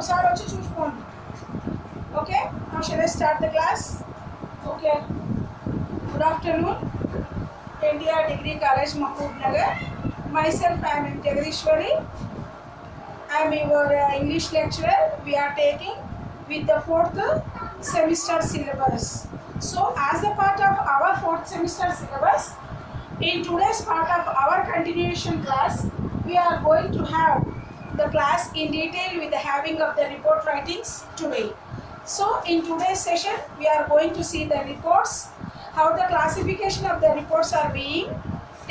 ఒకసారి వచ్చి చూసుకోండి. Okay, now shall I start the class? Okay, good afternoon. NDR Degree College, Mahbub Nagar. Myself, I am Jagadishwari. I am your English lecturer. We are taking with the 4th semester syllabus. So as a part of our 4th semester syllabus, in today's part of our continuation class, we are going to have the class in detail with the having of the report writings today. So in today's session, we are going to see the reports, how the classification of the reports are being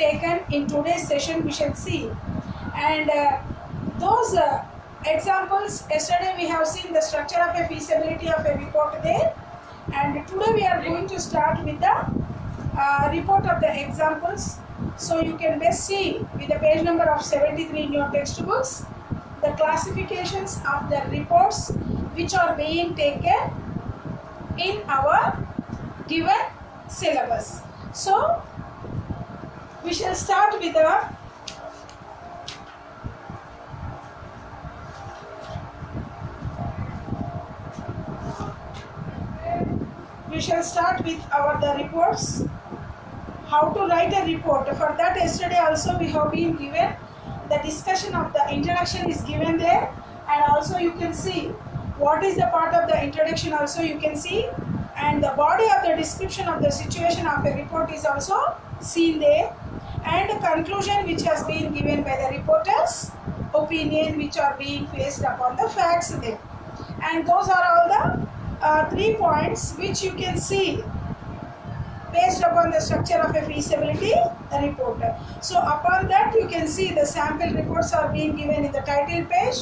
taken. In today's session we shall see, and those examples, yesterday we have seen the structure of a feasibility of a report there, and today we are going to start with the report of the examples. So you can best see with the page number of 73 in your textbooks the classifications of the reports which are being taken in our given syllabus. So we shall start with the the reports. How to write a report? For that, yesterday also we have been given the discussion of the introduction is given there, and also you can see what is the part of the introduction also you can see, and the body of the description of the situation of a report is also seen there, and the conclusion which has been given by the reporter's opinion which are being based upon the facts there, and those are all the 3 points which you can see based upon the structure of a feasibility report. So upon that you can see the sample reports are being given in the title page.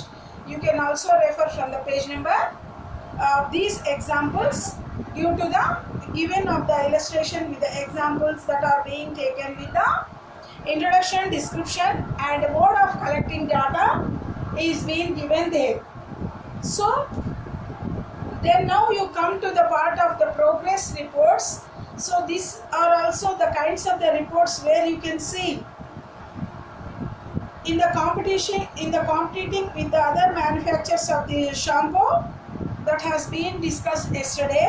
You can also refer from the page number of these examples due to the given of the illustration with the examples that are being taken with the introduction, description, and mode of collecting data is being given there. So then now you come to the part of the progress reports. So these are also the kinds of the reports where you can see in the competing with the other manufacturers of the shampoo that has been discussed yesterday.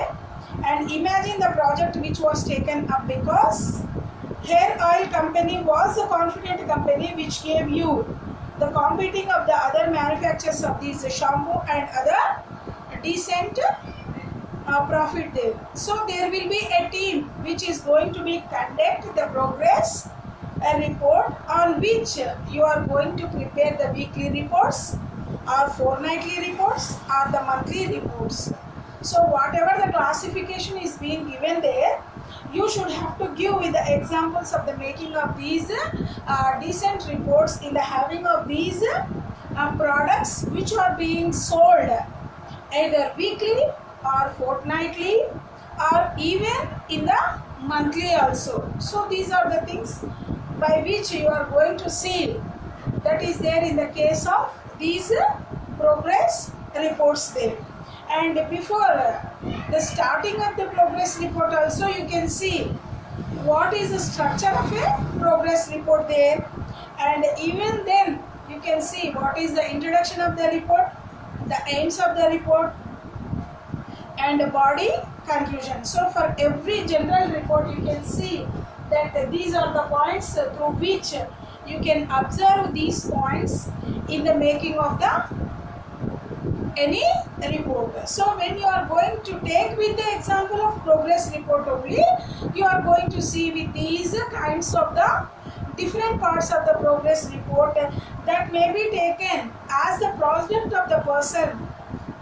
And imagine the project which was taken up because hair oil company was the confident company which gave you the competing of the other manufacturers of these shampoo and other decent profit there. So there will be a team which is going to be conduct the progress report on which you are going to prepare the weekly reports or fortnightly reports or the monthly reports. So whatever the classification is being given there, you should have to give with the examples of the making of these decent reports in the having of these products which are being sold either weekly or fortnightly or even in the monthly also. So these are the things by which you are going to see that is there in the case of these progress reports there. And before the starting of the progress report also you can see what is the structure of a progress report there, and even then you can see what is the introduction of the report, the aims of the report, and the body conclusion. So for every general report you can see that these are the points through which you can observe these points in the making of the any report. So when you are going to take with the example of progress report only, you are going to see with these kinds of the different parts of the progress report that may be taken as the project of the person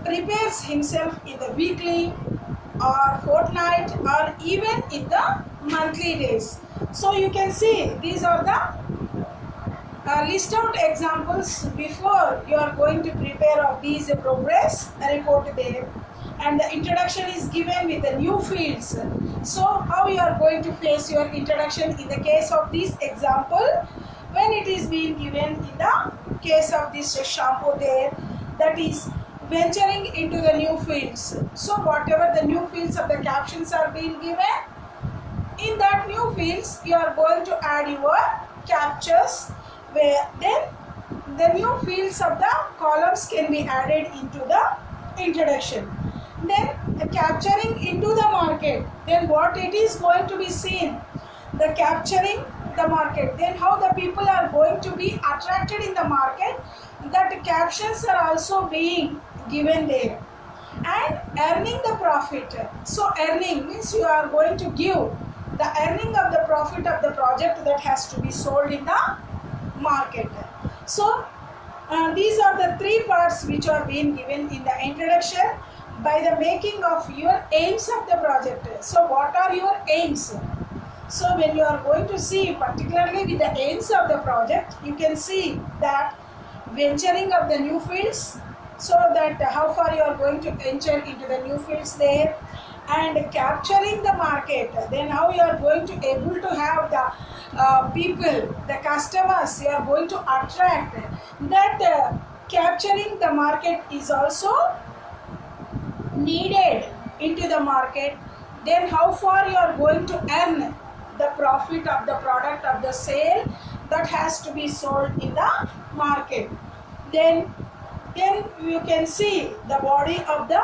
prepares himself in the weekly or fortnight or even in the monthly days. So you can see these are the list out examples before you are going to prepare of these progress report there, and the introduction is given with the new fields. So how you are going to face your introduction in the case of this example when it is being given in the case of this shampoo there, that is venturing into the new fields. So whatever the new fields of the captions are being given, in that new fields you are going to add your captures, where then the new fields of the columns can be added into the introduction. Then capturing into the market, then what it is going to be seen, the capturing the market, then how the people are going to be attracted in the market, that captions are also being given there. And earning the profit, so earning means you are going to give the earning of the profit of the project that has to be sold in the market. So these are the three parts which are being given in the introduction by the making of your aims of the project. So what are your aims? So when you are going to see particularly with the aims of the project, you can see that venturing of the new fields, so that how far you are going to enter into the new fields there, and capturing the market, then how you are going to able to have the people, the customers you are going to attract, that capturing the market is also needed into the market. Then how far you are going to earn the profit of the product of the sale that has to be sold in the market. Then you can see the body of the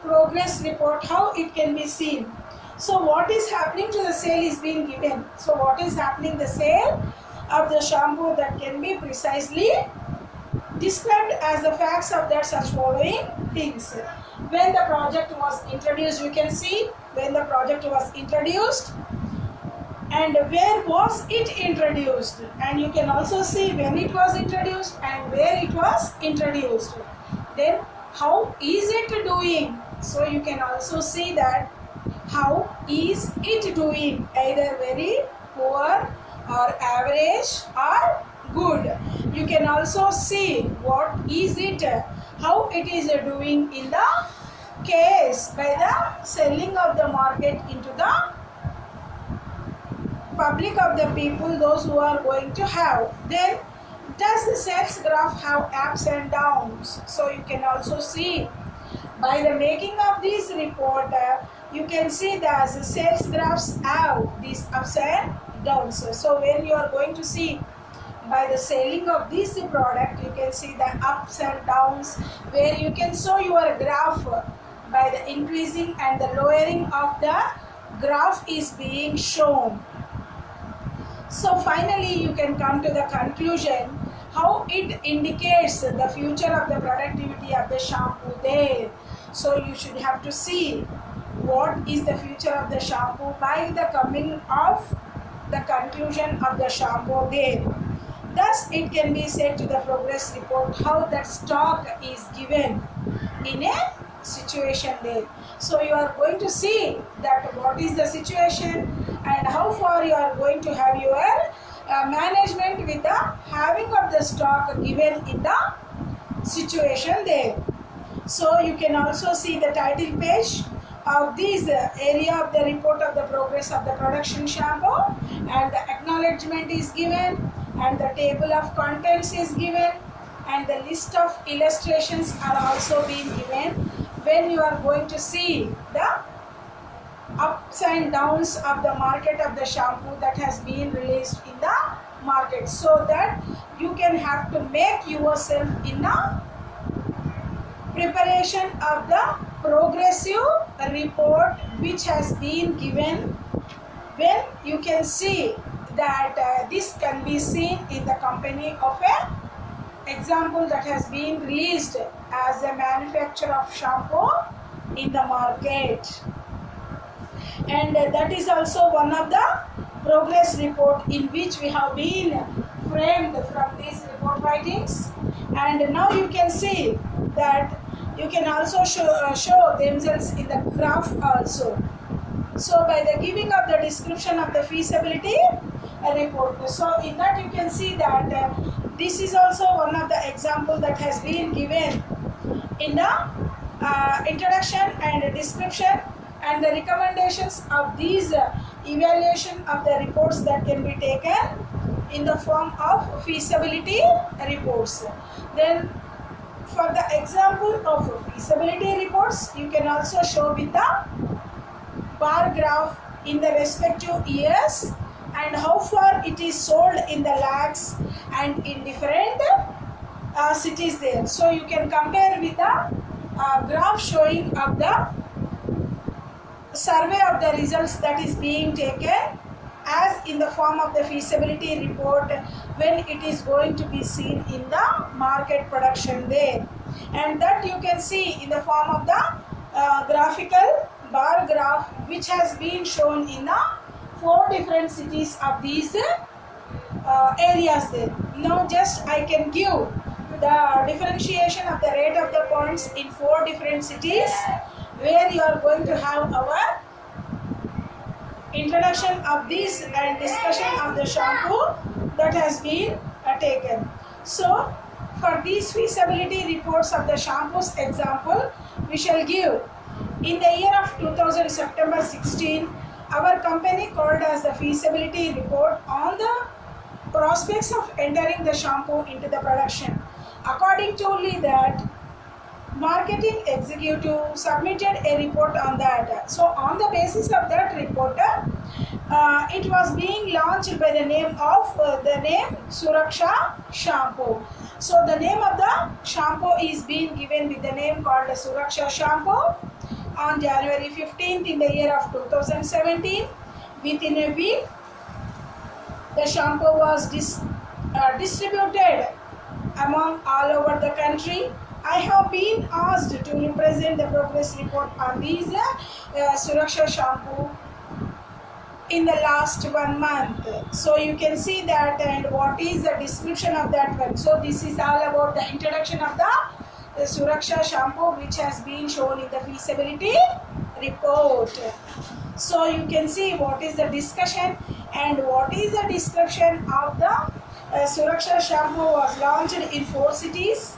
progress report, how it can be seen. So what is happening to the sale is being given. So what is happening, the sale of the shampoo, that can be precisely described as the facts of that such following things. When the project was introduced, you can see when the project was introduced and where was it introduced, and you can also see when it was introduced and where it was introduced. Then how is it doing, so you can also see that how is it doing, either very poor or average or good. You can also see what is it, how it is doing in the case by the selling of the market into the public of the people, those who are going to have. Then does the sales graph have ups and downs? So you can also see by the making of this report, you can see that the sales graphs have these ups and downs. So when you are going to see by the selling of this product, you can see the ups and downs, where you can show your graph by the increasing and the lowering of the graph is being shown. So finally you can come to the conclusion how it indicates the future of the productivity of the shampoo there. So you should have to see what is the future of the shampoo by the coming of the conclusion of the shampoo there. Thus it can be said to the progress report how that stock is given in a situation there. So you are going to see that what is the situation and how far you are going to have your management with the having of the stock given in the situation there. So you can also see the title page of this area of the report of the progress of the production shampoo, and the acknowledgement is given, and the table of contents is given, and the list of illustrations are also being given when you are going to see the ups and downs of the market of the shampoo that has been released in the market, so that you can have to make yourself in a preparation of the progressive report which has been given, when you can see that this can be seen in the company of a example that has been released as a manufacturer of shampoo in the market. And that is also one of the progress report in which we have been framed from these report writings. And now you can see that you can also show themselves in the graph also. So by the giving of the description of the feasibility report, so in that you can see that this is also one of the example that has been given in the introduction and description, and the recommendations of these evaluation of the reports that can be taken in the form of feasibility reports. Then for the example of feasibility reports, you can also show with the bar graph in the respective years and how far it is sold in the lakhs and in different cities there. So you can compare with the graph showing of the survey of the results that is being taken as in the form of the feasibility report when it is going to be seen in the market production there, and that you can see in the form of the graphical bar graph which has been shown in the 4 different cities of these areas there. Now just I can give the differentiation of the rate of the points in 4 different cities where you are going to have our introduction of this and discussion of the shampoo that has been taken. So for these feasibility reports of the shampoos example, we shall give in the year of 2000 September 16, our company called as the feasibility report on the prospects of entering the shampoo into the production. According to only that, marketing executive submitted a report on that. So on the basis of that report, it was being launched by the name of Suraksha shampoo. So the name of the shampoo is being given with the name called Suraksha shampoo on January 15th in the year of 2017. Within a week, the shampoo was distributed among all over the country. I have been asked to represent the progress report on these Suraksha shampoo in the last 1 month. So you can see that, and what is the description of that one. So this is all about the introduction of the Suraksha shampoo which has been shown in the feasibility report. So you can see what is the discussion and what is the description of the Suraksha shampoo was launched in 4 cities.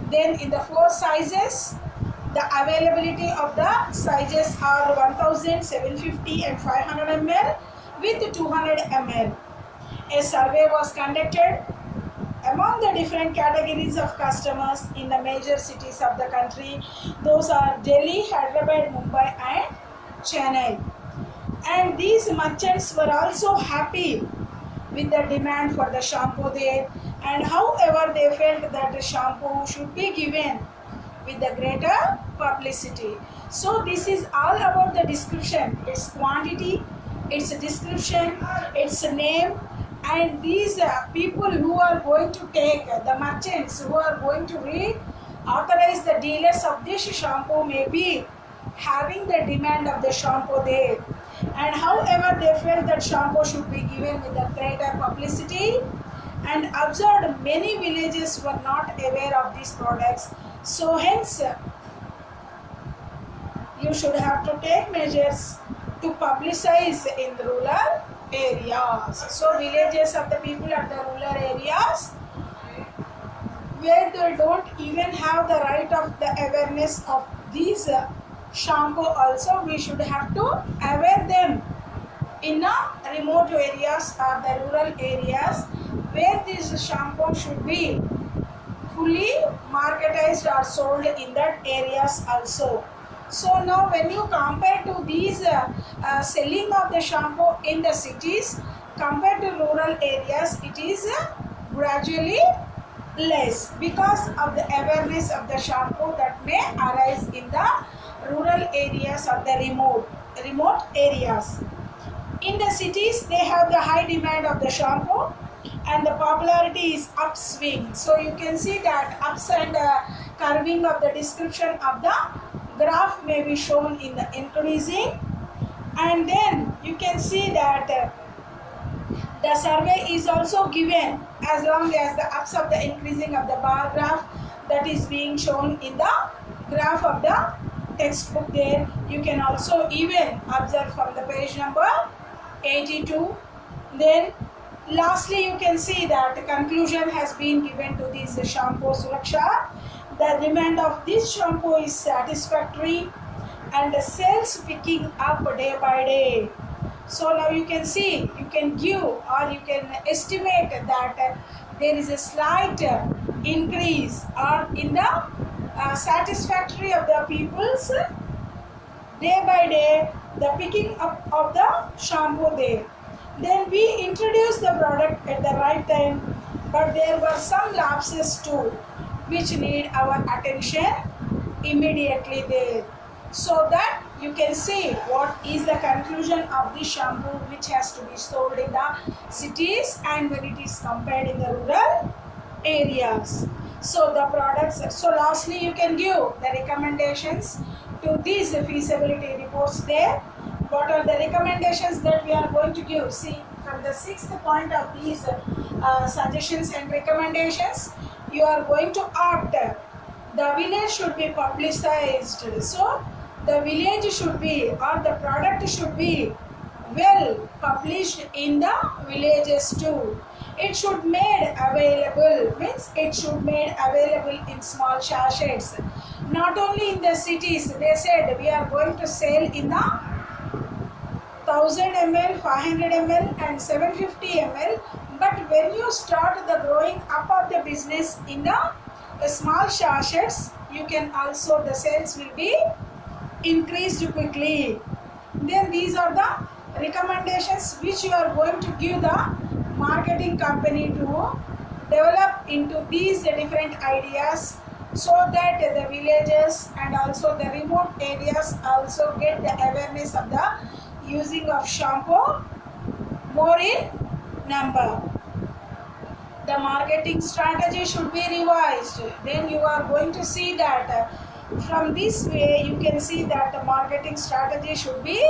Then in the 4 sizes, the availability of the sizes are 1000, 750 and 500 ml with 200 ml. A survey was conducted among the different categories of customers in the major cities of the country. Those are Delhi, Hyderabad, Mumbai and Chennai. And these merchants were also happy with the demand for the shampoo there, and however they felt that the shampoo should be given with the greater publicity. So this is all about the description, its quantity, its description, its name, and these people who are going to take, the merchants who are going to authorize the dealers of this shampoo may be having the demand of the shampoo there, and however they felt that shampoo should be given with the greater publicity, and observed many villages were not aware of these products. So hence you should have to take measures to publicize in the rural areas. So villages of the people at the rural areas where they don't even have the right of the awareness of these shampoo also, we should have to aware them in remote areas or the rural areas where this shampoo should be fully marketized or sold in that areas also. So now when you compare to these selling of the shampoo in the cities compared to rural areas, it is gradually less because of the awareness of the shampoo that may arise in the rural areas or the remote areas. In the cities, they have the high demand of the shampoo and the popularity is upswing. So you can see that ups and curving of the description of the graph may be shown in the increasing, and then you can see that the survey is also given as long as the ups of the increasing of the bar graph that is being shown in the graph of the textbook there. You can also even observe from the page number 82. Then lastly you can see that the conclusion has been given to this shampoo Suraksha. The demand of this shampoo is satisfactory and the sales picking up day by day. So now you can see, you can give or you can estimate that there is a slight increase or in the satisfactory of the people's day by day, the picking up of the shampoo there. Then we introduce the product at the right time but there were some lapses too, which need our attention immediately there. So that you can see what is the conclusion of the shampoo which has to be sold in the cities and when it is compared in the rural areas. So the products, so lastly you can give the recommendations to these feasibility reports there. What are the recommendations that we are going to give? See, from the sixth point of these suggestions and recommendations, you are going to opt the village should be publicized. So the village should be, or the product should be well published in the villages too. It should made available, means it should made available in small sachets. Not only in the cities, they said we are going to sell in the 1000 ml, 500 ml and 750 ml. But when you start the growing up of the business in the small sachets, you can also, the sales will be increased quickly. Then these are the recommendations which you are going to give the marketing company to develop into these different ideas, so that the villages and also the remote areas also get the awareness of the using of shampoo more in number. The marketing strategy should be revised. Then you are going to see that from this way you can see that the marketing strategy should be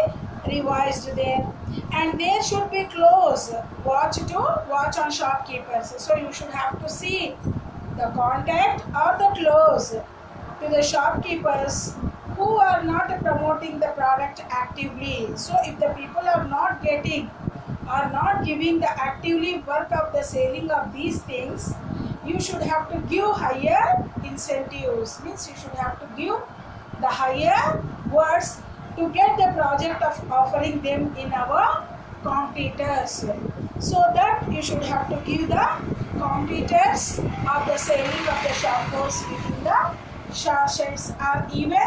revised there, and there should be close watch on shopkeepers. So you should have to see the contact or the close to the shopkeepers who are not promoting the product actively. So if the people are not getting or not giving the actively work of the selling of these things, you should have to give higher incentives, means you should have to give the higher words to get the project of offering them in our competitors. So that you should have to give the competitors of the selling of the shampoos within the sachets, or even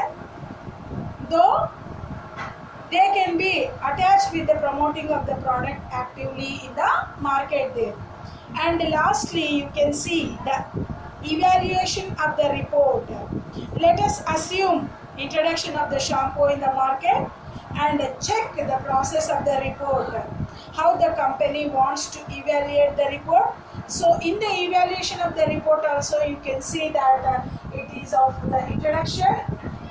though they can be attached with the promoting of the product actively in the market there. And lastly, you can see the evaluation of the report. Let us assume introduction of the shampoo in the market and check the process of the report, how the company wants to evaluate the report. So in the evaluation of the report also you can see that it is of the introduction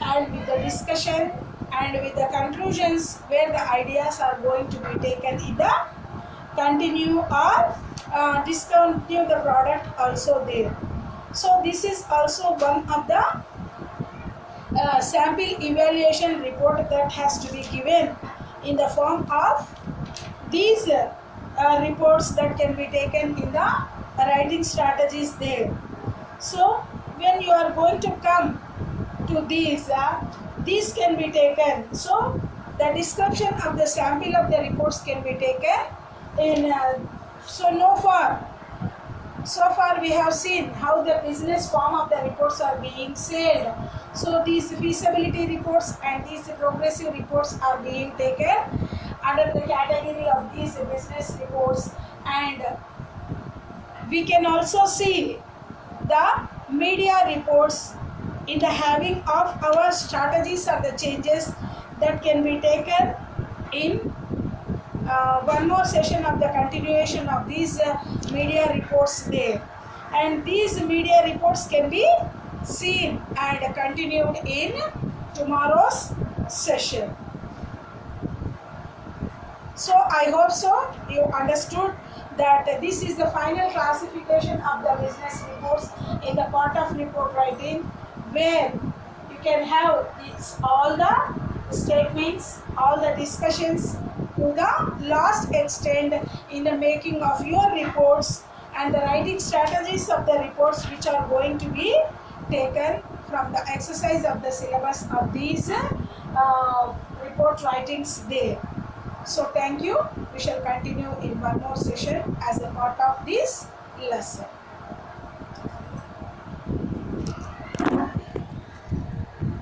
and with the discussion and with the conclusions where the ideas are going to be taken either continue or discontinue the product also there. So this is also one of the sample evaluation report that has to be given in the form of these reports that can be taken in the writing strategies there. So when you are going to come to these can be taken. So the description of the sample of the reports can be taken in so far we have seen how the business form of the reports are being sold. So these feasibility reports and these progressive reports are being taken under the category of these business reports, and we can also see the media reports in the having of our strategies or the changes that can be taken in one more session of the continuation of these media reports there. And these media reports can be seen and continued in tomorrow's session. So I hope so you understood that this is the final classification of the business reports in the part of report writing, where you can have all the statements, all the discussions to the last extent in the making of your reports and the writing strategies of the reports which are going to be taken from the exercise of the syllabus of these report writings there. So thank you. We shall continue in one more session as a part of this lesson.